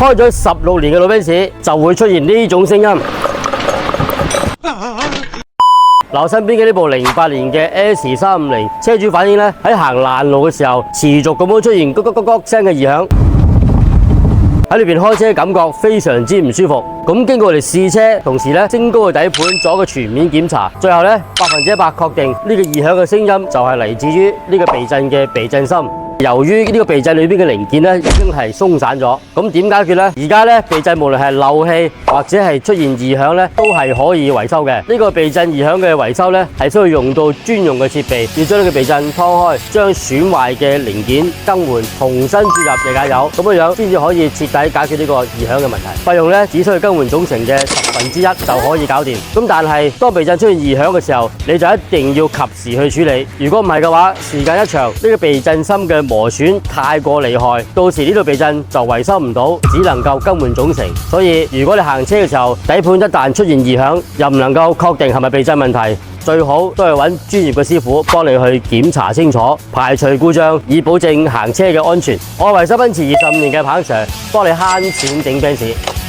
開咗16年嘅老賓士就會出現呢種聲音。嗱，我身邊嘅呢部08年嘅 S350，車主反映咧喺行爛路嘅時候，持續咁樣出現咕咕咕咕聲嘅異響，喺裏邊開車感覺非常之唔舒服。咁經過我哋試車，同時咧升高個底盤做一個全面檢查，最後咧100%確定呢個異響嘅聲音就係嚟自於呢個避震嘅避震芯。由於呢個避震裏邊嘅零件咧已經係鬆散咗，咁點解決呢？而家咧避震無論係漏氣或者係出現異響咧，都係可以維修嘅。呢個避震異響嘅維修咧係需要用到專用嘅設備，要將呢個避震劏開，將損壞嘅零件更換，重新注入液壓油，咁樣先至可以徹底解決呢個異響嘅問題。費用咧只需要更換總成嘅1/10就可以搞掂。咁但係當避震出現異響嘅時候，你就一定要及時去處理。如果唔係嘅話，時間一長，呢個避震芯嘅磨損太過厲害，到時呢度避震就維修唔到，只能夠更換總成。所以如果你行車嘅時候，底盤一旦出現異響，又唔能夠確定係咪避震問題，最好都係揾專業嘅師傅幫你去檢查清楚，排除故障，以保證行車嘅安全。我係維修奔馳25年嘅彭 Sir，幫你慳錢整 Benz。